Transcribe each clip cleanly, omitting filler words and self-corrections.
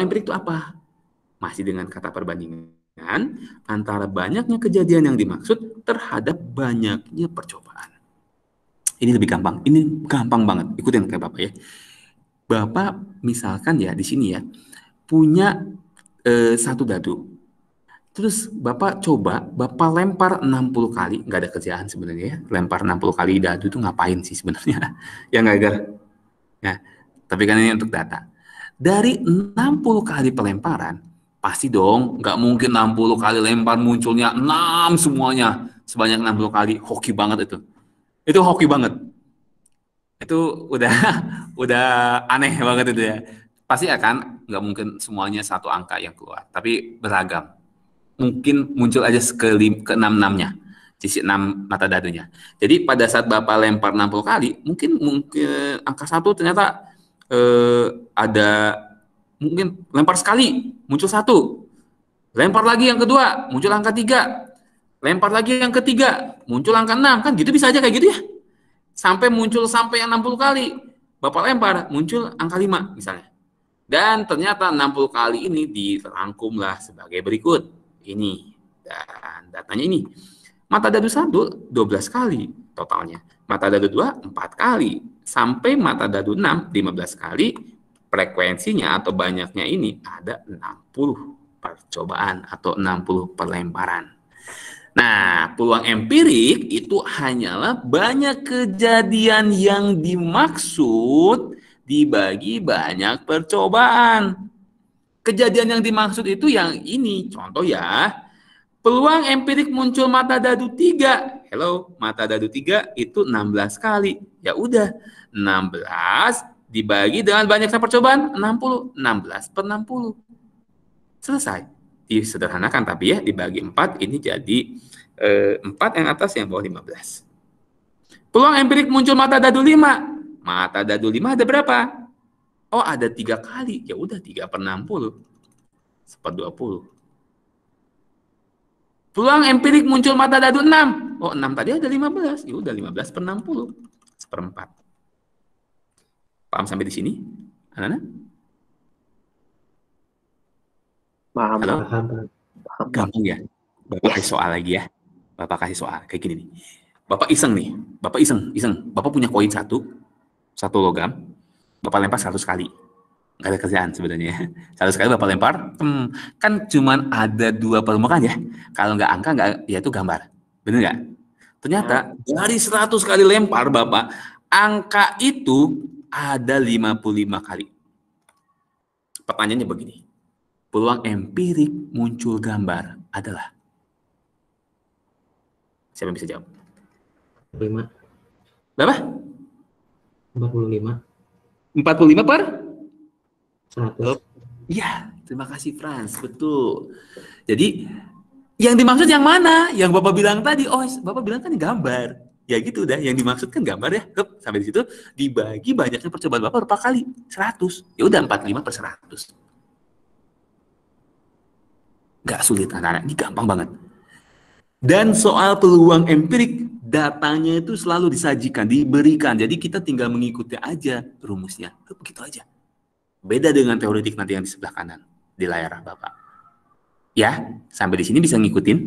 peluang empirik itu apa? Masih dengan kata perbandingan antara banyaknya kejadian yang dimaksud terhadap banyaknya percobaan. Ini lebih gampang. Ini gampang banget. Ikutin kayak Bapak ya. Bapak misalkan ya di sini ya punya satu dadu. Terus Bapak coba, Bapak lempar 60 kali, nggak ada kerjaan sebenarnya ya. Lempar 60 kali dadu itu ngapain sih sebenarnya? Ya nggak, Gar? Ya, tapi kan ini untuk data. Dari 60 kali pelemparan, pasti dong nggak mungkin 60 kali lempar munculnya 6 semuanya. Sebanyak 60 kali, hoki banget itu. Itu hoki banget. Itu udah udah aneh banget itu ya. Pasti akan nggak mungkin semuanya satu angka yang keluar, tapi beragam. Mungkin muncul aja ke enam-enamnya, sisi 6 mata dadunya. Jadi pada saat Bapak lempar 60 kali, mungkin angka 1 ternyata ada, mungkin lempar sekali, muncul 1. Lempar lagi yang kedua, muncul angka 3. Lempar lagi yang ketiga, muncul angka 6. Kan gitu bisa aja kayak gitu ya. Sampai muncul sampai yang 60 kali. Bapak lempar, muncul angka 5 misalnya. Dan ternyata 60 kali ini dirangkumlah sebagai berikut. Ini, dan datanya ini. Mata dadu 1, 12 kali totalnya. Mata dadu 2, 4 kali. Sampai mata dadu 6, 15 kali. Frekuensinya atau banyaknya ini ada 60 percobaan atau 60 perlemparan. Nah, peluang empirik itu hanyalah banyak kejadian yang dimaksud dibagi banyak percobaan. Kejadian yang dimaksud itu yang ini, contoh ya, peluang empirik muncul mata dadu 3. Hello, mata dadu 3 itu 16 kali. Ya udah, 16 dibagi dengan banyaknya percobaan, 60. 16 per 60. Selesai. Disederhanakan tapi ya, dibagi 4, ini jadi 4 yang atas, yang bawah 15. Peluang empirik muncul mata dadu 5. Mata dadu 5 ada berapa? Oh, ada 3 kali. Ya udah, 3 per 60. Seper 20. Peluang empirik muncul mata dadu 6. Oh, 6 tadi ada 15. Ya udah, 15 per 60. Seperempat. Paham sampai di sini? Anak-anak? Paham. Halo? Paham. Gampang ya? Bapak kasih soal lagi ya. Bapak kasih soal. Kayak gini nih. Bapak iseng nih. Bapak iseng. Bapak punya koin satu logam. Bapak lempar 100 kali. Nggak ada kerjaan sebenarnya. 100 kali Bapak lempar, kan cuman ada 2 permukaan ya. Kalau nggak angka, nggak, ya itu gambar. Bener nggak? Ternyata dari 100 kali lempar Bapak, angka itu ada 55 kali. Pertanyaannya begini. Peluang empirik muncul gambar adalah? Siapa yang bisa jawab? 45. Berapa? 45. 45 per? 100. Iya, terima kasih Frans, betul. Jadi yang dimaksud yang mana? Yang Bapak bilang tadi, oh Bapak bilang kan gambar. Ya gitu udah, yang dimaksud kan gambar ya. Sampai di situ dibagi banyaknya percobaan Bapak berapa kali? 100. Ya udah, 45 per 100. Nggak sulit anak-anak, ini gampang banget. Dan soal peluang empirik, datanya itu selalu disajikan, diberikan. Jadi kita tinggal mengikuti aja rumusnya. Begitu aja. Beda dengan teoretik nanti yang di sebelah kanan di layar Bapak. Ya, sampai di sini bisa ngikutin?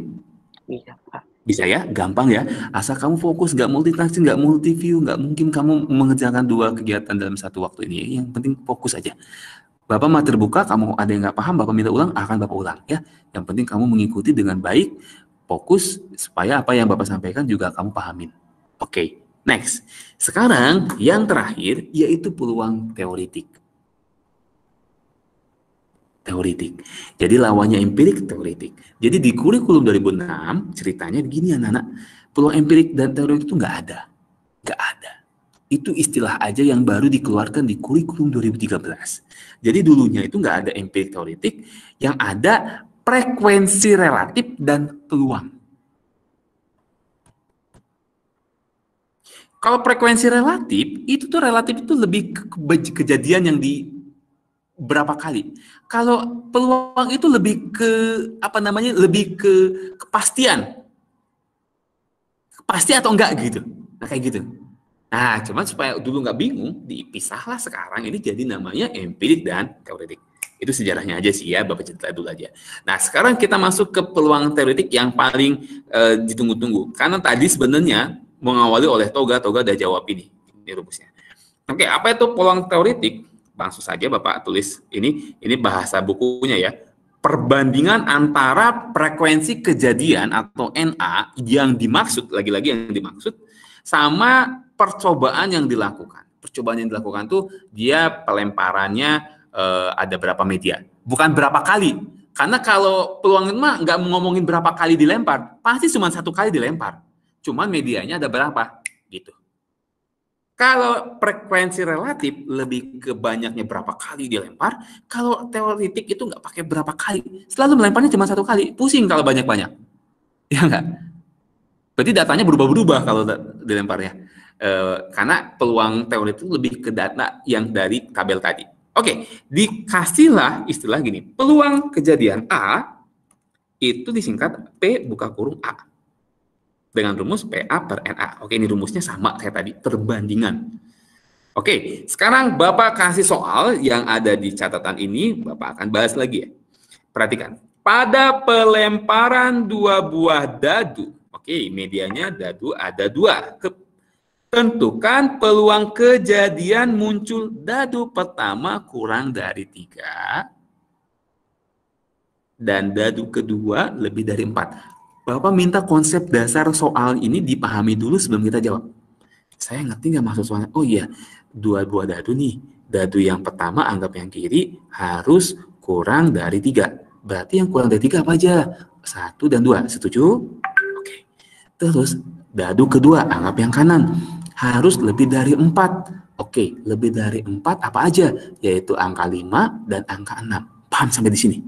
Iya, Pak. Bisa ya, gampang ya. Asal kamu fokus, nggak multitasking, nggak multiview, nggak mungkin kamu mengerjakan 2 kegiatan dalam satu waktu ini. Yang penting fokus aja. Bapak mah terbuka, kamu ada yang nggak paham, Bapak minta ulang, akan Bapak ulang ya. Yang penting kamu mengikuti dengan baik, fokus, supaya apa yang Bapak sampaikan juga kamu pahamin. Oke, next. Sekarang yang terakhir yaitu peluang teoretik. Jadi lawannya empirik, teoretik. Jadi di kurikulum 2006 ceritanya begini anak-anak, peluang empirik dan teoretik itu nggak ada. Itu istilah aja yang baru dikeluarkan di kurikulum 2013. Jadi dulunya itu nggak ada empirik teoretik, yang ada frekuensi relatif dan peluang. Kalau frekuensi relatif, itu tuh relatif itu lebih ke kejadian yang di berapa kali. Kalau peluang itu lebih ke lebih ke kepastian. Pasti atau enggak gitu. Nah, kayak gitu. Nah, cuman supaya dulu nggak bingung, dipisahlah sekarang ini jadi namanya empirik dan teoretik. Itu sejarahnya aja sih ya, Bapak cerita dulu aja. Nah, sekarang kita masuk ke peluang teoretik yang paling ditunggu-tunggu. Karena tadi sebenarnya mengawali oleh Toga udah jawab ini rumusnya. Oke, apa itu peluang teoretik? Langsung saja Bapak tulis ini bahasa bukunya ya. Perbandingan antara frekuensi kejadian atau NA yang dimaksud, lagi-lagi yang dimaksud, sama percobaan yang dilakukan. Percobaan yang dilakukan tuh dia pelemparannya ada berapa media, bukan berapa kali. Karena kalau peluang mah nggak ngomongin berapa kali dilempar, pasti cuma 1 kali dilempar. Cuman medianya ada berapa, gitu. Kalau frekuensi relatif lebih ke banyaknya berapa kali dilempar, kalau teoretik itu nggak pakai berapa kali, selalu melemparnya cuma 1 kali, pusing kalau banyak-banyak, ya nggak? Berarti datanya berubah-berubah kalau dilemparnya, karena peluang teoretik itu lebih ke data yang dari tabel tadi. Oke, dikasihlah istilah gini, peluang kejadian A itu disingkat P buka kurung A. Dengan rumus PA per NA. Oke, ini rumusnya sama kayak tadi, perbandingan. Oke, sekarang Bapak kasih soal yang ada di catatan ini, Bapak akan bahas lagi ya. Perhatikan, pada pelemparan 2 buah dadu, oke, medianya dadu ada 2. Tentukan peluang kejadian muncul dadu pertama kurang dari 3 dan dadu kedua lebih dari 4. Bapak minta konsep dasar soal ini dipahami dulu sebelum kita jawab. Saya ngerti nggak maksud soalnya? Oh iya, 2 buah dadu nih. Dadu yang pertama anggap yang kiri harus kurang dari 3. Berarti yang kurang dari 3 apa aja? 1 dan 2. Setuju? Oke. Terus dadu kedua anggap yang kanan harus lebih dari 4. Oke, lebih dari 4 apa aja? Yaitu angka 5 dan angka 6. Paham sampai di sini?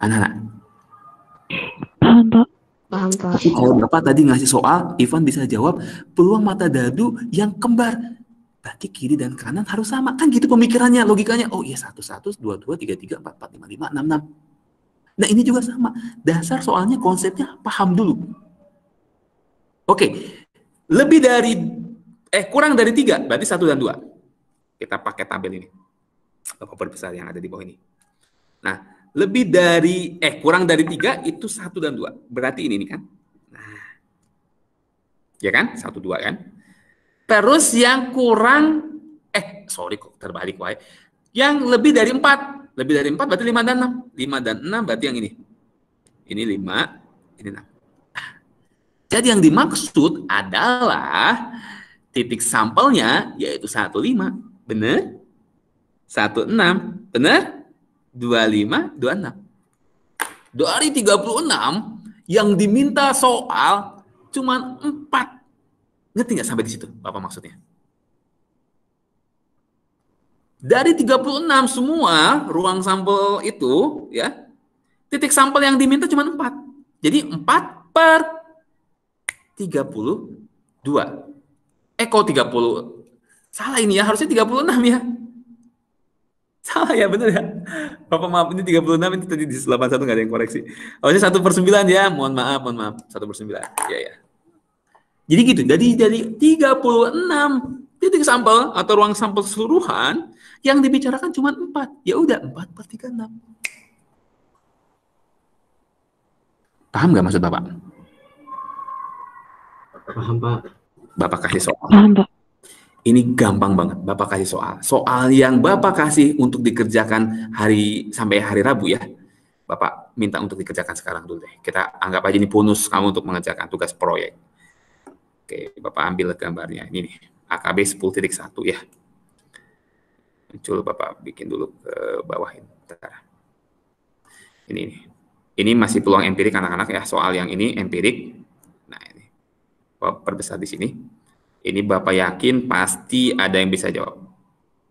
Anak-anak? Paham, Pak. Paham, Pak. Tapi kalau Bapak tadi ngasih soal, Ivan bisa jawab peluang mata dadu yang kembar. Berarti kiri dan kanan harus sama. Kan gitu pemikirannya, logikanya. Oh iya, 1, 1, 2, 2, 3, 3, 4, 4, 5, 5, 6, 6. Nah ini juga sama. Dasar soalnya konsepnya paham dulu. Oke, lebih dari, kurang dari 3, berarti 1 dan 2. Kita pakai tabel ini. Bapak perbesar yang ada di bawah ini. Nah, lebih dari, kurang dari 3 itu 1 dan 2. Berarti ini kan. Nah, ya kan? 1, 2 kan? Terus yang kurang, sorry kok terbalik wae. Yang lebih dari 4. Lebih dari 4 berarti 5 dan 6. 5 dan 6 berarti yang ini. Ini 5, ini 6. Jadi yang dimaksud adalah titik sampelnya yaitu 1, 5. Benar? 1, 6. Benar? 25, 26. Dari 36 yang diminta soal cuma 4. Ngerti nggak sampai di situ Bapak maksudnya? Dari 36 semua ruang sampel itu ya, titik sampel yang diminta cuma 4. Jadi 4 per 32. Kok 30? Salah ini ya, harusnya 36 ya. Salah ya, bener ya. Bapak maaf, ini 36, ini tadi di 81 nggak ada yang koreksi. Harusnya 1/9 ya, mohon maaf. 1/9. Ya. Jadi gitu, dari 36 titik sampel atau ruang sampel keseluruhan yang dibicarakan cuma 4. Ya udah, 4 per 36. Paham nggak maksud Bapak? Paham, Pak. Bapak kasih soal. Paham, Pak. Ini gampang banget, Bapak kasih soal. Soal yang Bapak kasih untuk dikerjakan sampai hari Rabu ya. Bapak minta untuk dikerjakan sekarang dulu deh. Kita anggap aja ini bonus kamu untuk mengerjakan tugas proyek. Oke, Bapak ambil gambarnya. Ini nih, AKB 10.1 ya. Muncul, Bapak bikin dulu ke bawahin. Ini nih. Ini masih peluang empirik anak-anak ya. Soal yang ini empirik. Nah, ini. Bapak perbesar di sini. Ini Bapak yakin pasti ada yang bisa jawab.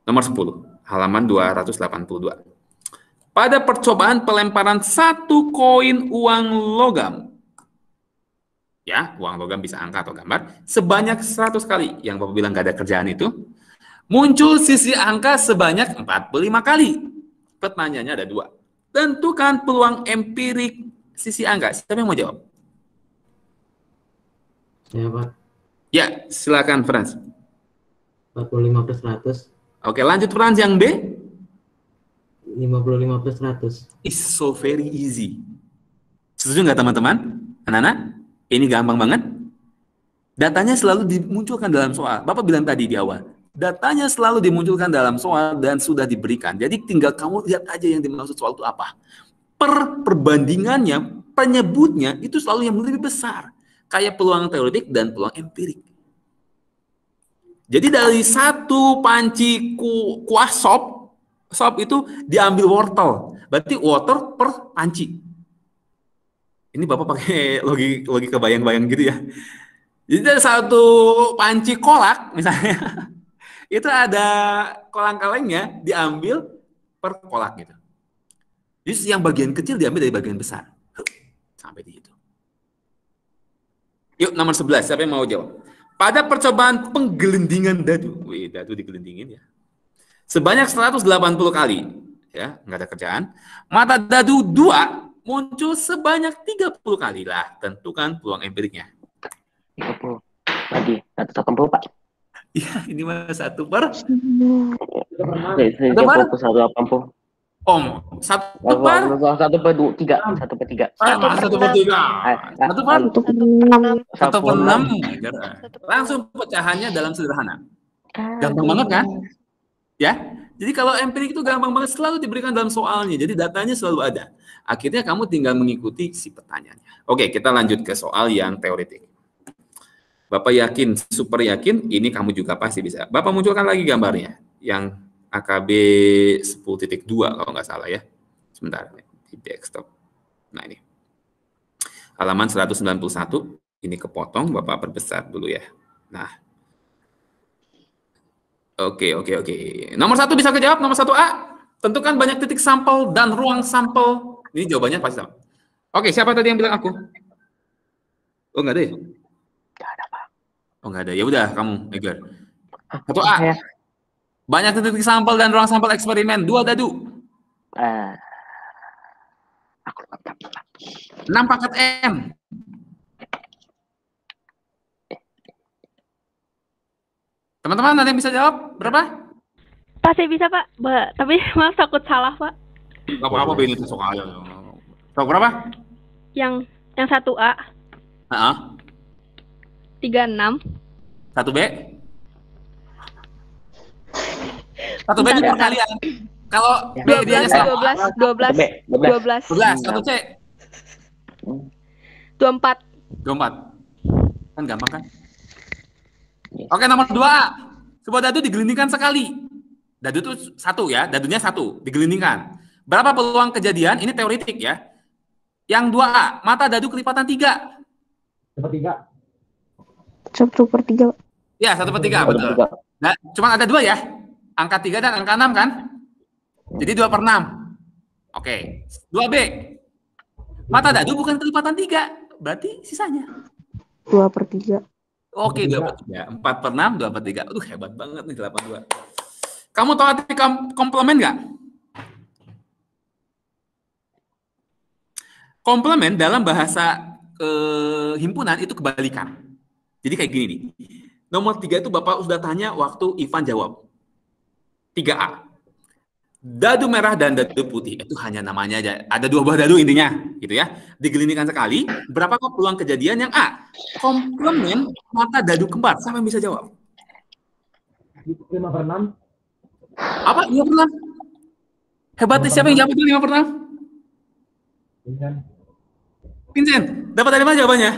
Nomor 10, halaman 282. Pada percobaan pelemparan 1 koin uang logam, ya, uang logam bisa angka atau gambar, sebanyak 100 kali, yang Bapak bilang gak ada kerjaan itu, muncul sisi angka sebanyak 45 kali. Pertanyaannya ada 2. Tentukan peluang empirik sisi angka. Siapa yang mau jawab? Ya, Pak. Ya, silakan Frans. 45 per 100. Oke, lanjut Frans yang B. 55 plus 100. Is so very easy. Setuju nggak teman-teman? Anak-anak? Ini gampang banget. Datanya selalu dimunculkan dalam soal. Bapak bilang tadi di awal. Datanya selalu dimunculkan dalam soal dan sudah diberikan. Jadi tinggal kamu lihat aja yang dimaksud soal itu apa. Perbandingannya, penyebutnya itu selalu yang lebih besar. Kayak peluang teoretik dan peluang empirik. Jadi dari satu panci kuah sop itu diambil wortel. Berarti water per panci. Ini Bapak pakai logika bayang-bayang gitu ya. Jadi dari satu panci kolak misalnya, itu ada kolang-kalengnya diambil per kolak gitu. Jadi yang bagian kecil diambil dari bagian besar. Sampai di situ. Yuk nomor 11, siapa yang mau jawab? Pada percobaan penggelindingan dadu, dadu digelindingin ya. Sebanyak 180 kali, ya, nggak ada kerjaan. Mata dadu 2 muncul sebanyak 30 kali lah. Tentukan peluang empiriknya. 30. Lagi 180, Pak. Iya, ini mah 1 per 180. 1 per 3. 1 per 3. 1 per 3. 1 per 6. Langsung pecahannya dalam sederhana. Gampang banget kan? Ya. Jadi kalau empirik itu gampang banget, selalu diberikan dalam soalnya. Jadi datanya selalu ada. Akhirnya kamu tinggal mengikuti si pertanyaannya. Oke, kita lanjut ke soal yang teoretik. Bapak yakin, super yakin, ini kamu juga pasti bisa. Bapak munculkan lagi gambarnya, yang AKB 10.2 kalau nggak salah ya. Sebentar, di desktop. Nah ini. Halaman 191, ini kepotong, Bapak perbesar dulu ya. Nah. Oke. Nomor 1 bisa kejawab, nomor 1A. Tentukan banyak titik sampel dan ruang sampel. Ini jawabannya pasti sama. Oke, siapa tadi yang bilang aku? Oh, nggak ada ya? Nggak ada, Pak. Oh, nggak ada. Ya udah, kamu, Egar. 1A. Banyak titik sampel dan ruang sampel eksperimen. 2 dadu. Aku lengkap, Pak. 6 pangkat M. Teman-teman, ada yang bisa jawab? Berapa? Pasti bisa, Pak. Tapi maaf takut salah, Pak. Gak apa-apa, ini soal. Tahu berapa? Yang 1A. 36. 1B. 1B ini perkalian. Kalau B dia 12. 12. 1C. 24. Kan gampang kan? Oke, nomor 2A. Sebuah dadu digelindingkan sekali. Dadu itu 1 ya, dadunya 1, digelindingkan. Berapa peluang kejadian? Ini teoretik ya. Yang 2A, mata dadu kelipatan 3. 1 per 3. 1 per 3. Ya, 1 per 3, betul. Nah, cuma ada 2 ya. Angka 3 dan angka 6 kan? Jadi 2 per 6. Oke. 2B. Mata dadu bukan kelipatan 3. Berarti sisanya 2 per 3. Oke, 2 per 3. 4 per 6, 2 per 3. Aduh, hebat banget nih 82. Kamu tahu arti komplement nggak? Komplement dalam bahasa himpunan itu kebalikan. Jadi kayak gini nih. Nomor 3 itu Bapak sudah tanya waktu Ivan jawab. 3A. Dadu merah dan dadu putih. Itu hanya namanya aja. Ada 2 buah dadu intinya. Gitu ya. Digelindingkan sekali. Berapakah peluang kejadian yang A? Komplement mata dadu kembar. Siapa yang bisa jawab? 5 per 6. Apa? 5 per 6? Hebatnya siapa yang jawab itu 5 per 6? Vincent. Dapat dari mana jawabannya?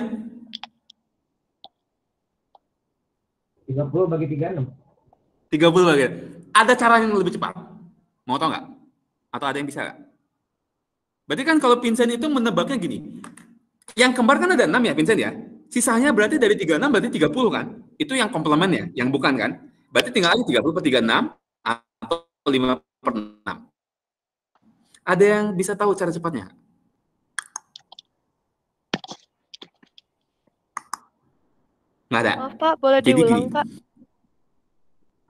30 bagi 36. 30 bagi. Ada cara yang lebih cepat. Mau tahu nggak? Atau ada yang bisa nggak? Berarti kan kalau Vincent itu menebaknya gini. Yang kembar kan ada 6 ya Vincent ya? Sisanya berarti dari 36 berarti 30 kan? Itu yang komplement ya? Yang bukan kan? Berarti tinggal aja 30 per 36 atau 5 per 6. Ada yang bisa tahu cara cepatnya? Nggak ada? Maaf, Pak. Boleh Jadi diulang, gini. Pak?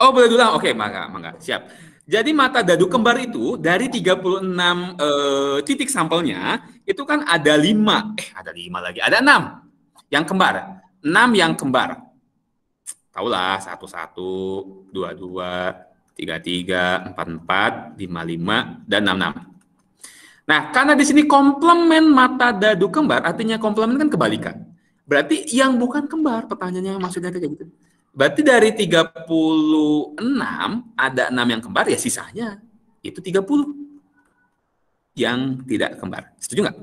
Oh, boleh diulang? Oke, mangga. Siap. Jadi mata dadu kembar itu dari 36 titik sampelnya itu kan ada 5. Ada 5 lagi. Ada 6 yang kembar. 6 yang kembar. Tahulah 1, 1, 2, 2, 3, 33, 44, 55, dan 66. Nah, karena di sini komplement mata dadu kembar, artinya komplement kan kebalikan. Berarti yang bukan kembar, pertanyaannya maksudnya kayak gitu. Berarti dari 36, ada 6 yang kembar, ya sisanya itu 30 yang tidak kembar. Setuju nggak?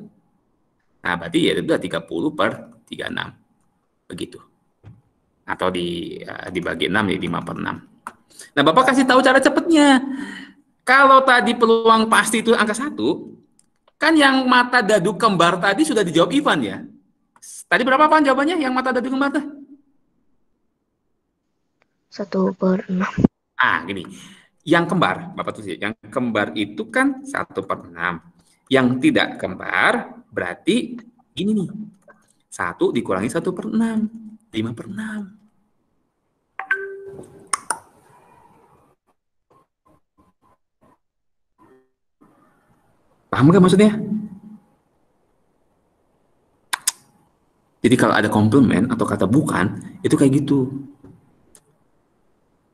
Nah, berarti ya itu 30 per 36. Begitu. Atau dibagi 6, ya 5 per 6. Nah, Bapak kasih tahu cara cepatnya. Kalau tadi peluang pasti itu angka 1, kan yang mata dadu kembar tadi sudah dijawab Ivan ya. Tadi berapa Pak jawabannya yang mata dadu kembar tuh? 1/6. Ah, gini. Yang kembar, Bapak tulis ya, yang kembar itu kan 1/6. Yang tidak kembar berarti gini nih. 1 dikurangi 1/6. 5/6. Paham nggak maksudnya? Jadi kalau ada komplement atau kata bukan, itu kayak gitu.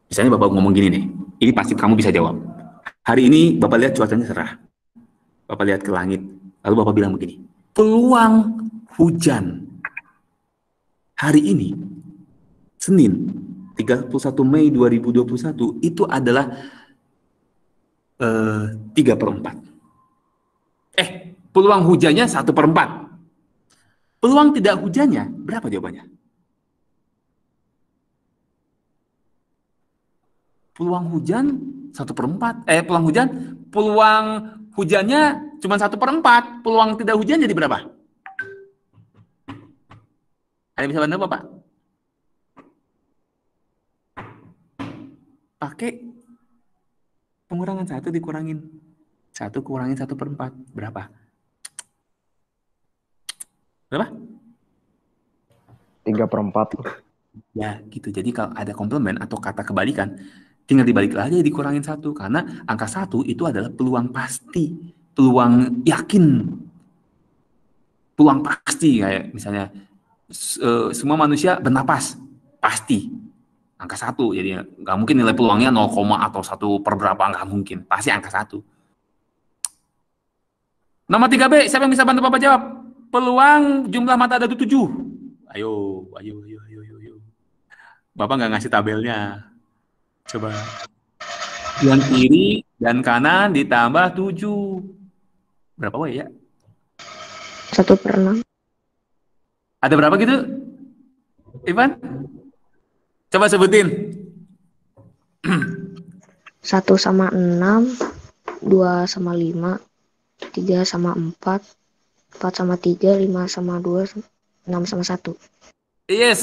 Misalnya Bapak ngomong gini nih, ini pasti kamu bisa jawab. Hari ini Bapak lihat cuacanya cerah. Bapak lihat ke langit, lalu Bapak bilang begini, peluang hujan hari ini, Senin, 31 Mei 2021, itu adalah 3/4. Peluang hujannya 1/4. Peluang tidak hujannya berapa jawabannya? Peluang hujan 1/4. Peluang hujannya cuma 1/4. Peluang tidak hujan jadi berapa? Ada yang bisa bantu Bapak? Pakai pengurangan 1 dikurangin 1 kurangin 1/4. Berapa? Berapa? 3/4. Ya, gitu. Jadi kalau ada komplement atau kata kebalikan, tinggal dibalik aja dikurangin 1. Karena angka 1 itu adalah peluang pasti. Peluang yakin. Peluang pasti. Kayak misalnya, semua manusia bernapas. Pasti. Angka 1. Jadi nggak mungkin nilai peluangnya 0, atau 1 per berapa. Nggak mungkin. Pasti angka 1. Nomor 3B, siapa yang bisa bantu Bapak jawab? Peluang jumlah mata dadu 7. Ayo. Bapak nggak ngasih tabelnya. Coba. Yang kiri dan kanan ditambah 7. Berapa woy ya? 1/6. Ada berapa gitu? Ivan? Coba sebutin. 1/6, 2/5, 3/4, 4/3, 5/2, 6/1. Yes,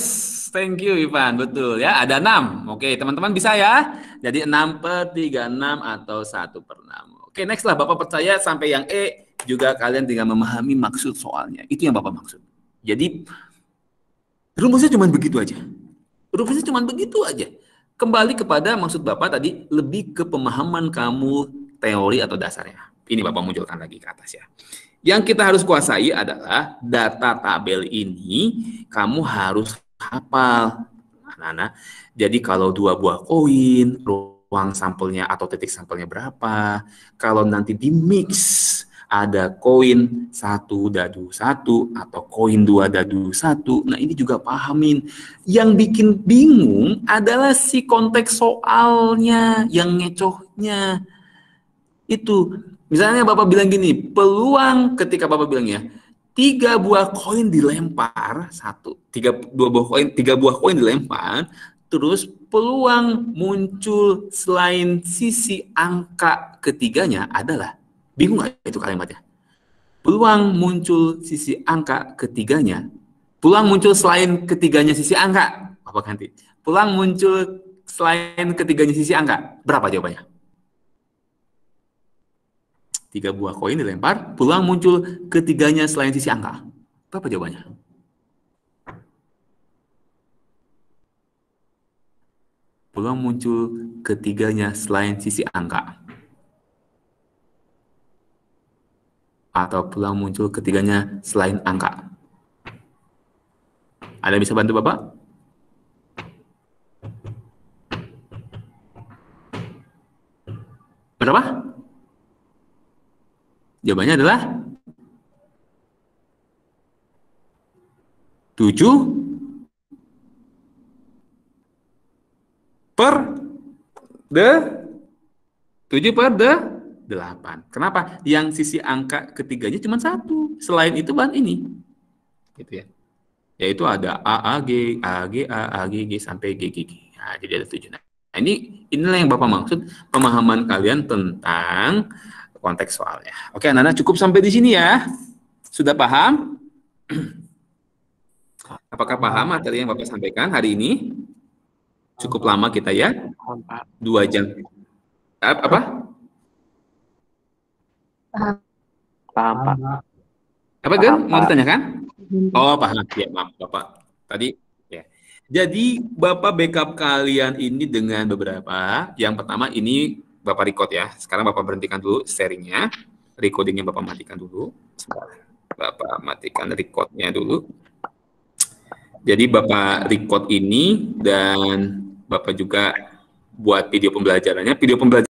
thank you Ivan, betul ya. Ada 6. Oke, teman-teman bisa ya. Jadi 6/36 atau 1/6. Oke, next lah. Bapak percaya sampai yang E juga kalian tinggal memahami maksud soalnya. Itu yang Bapak maksud. Jadi rumusnya cuma begitu aja. Rumusnya cuma begitu aja. Kembali kepada maksud Bapak tadi, lebih ke pemahaman kamu teori atau dasarnya. Ini Bapak munculkan lagi ke atas ya. Yang kita harus kuasai adalah data tabel ini kamu harus hafal. Anak-anak. Jadi kalau 2 buah koin, ruang sampelnya atau titik sampelnya berapa. Kalau nanti di mix ada koin 1 dadu 1 atau koin 2 dadu 1. Nah, ini juga pahamin. Yang bikin bingung adalah si konteks soalnya, yang ngecohnya. Itu. Misalnya Bapak bilang gini, peluang ketika Bapak bilang ya, 3 buah koin dilempar, 3 buah koin dilempar, terus peluang muncul selain sisi angka ketiganya adalah, bingung nggak itu kalimatnya? Peluang muncul sisi angka ketiganya, peluang muncul selain ketiganya sisi angka, Bapak ganti. Peluang muncul selain ketiganya sisi angka, berapa jawabannya? 3 buah koin dilempar, peluang muncul ketiganya selain sisi angka. Berapa jawabannya? Peluang muncul ketiganya selain sisi angka. Atau peluang muncul ketiganya selain angka. Ada yang bisa bantu Bapak? Berapa? Jawabannya adalah 7 per 8. Kenapa? Yang sisi angka ketiganya cuma 1. Selain itu bahan ini. Gitu ya. Yaitu ada AAG, AGA, AGG sampai GGG. Nah, jadi ada 7. Nah, inilah yang Bapak maksud pemahaman kalian tentang konteks soalnya. Oke, anak-anak cukup sampai di sini ya. Sudah paham? Apakah paham materi yang Bapak sampaikan hari ini? Cukup lama kita ya. 2 jam. Apa? Paham, Pak. Apa, Gen? Mau ditanyakan? Oh, paham. Ya, maaf, Bapak. Tadi, ya. Jadi, Bapak backup kalian ini dengan beberapa. Yang pertama, ini Bapak record ya. Sekarang Bapak berhentikan dulu sharingnya. Recordingnya Bapak matikan dulu. Bapak matikan recordnya dulu. Jadi, Bapak record ini dan Bapak juga buat video pembelajarannya. Video pembelajaran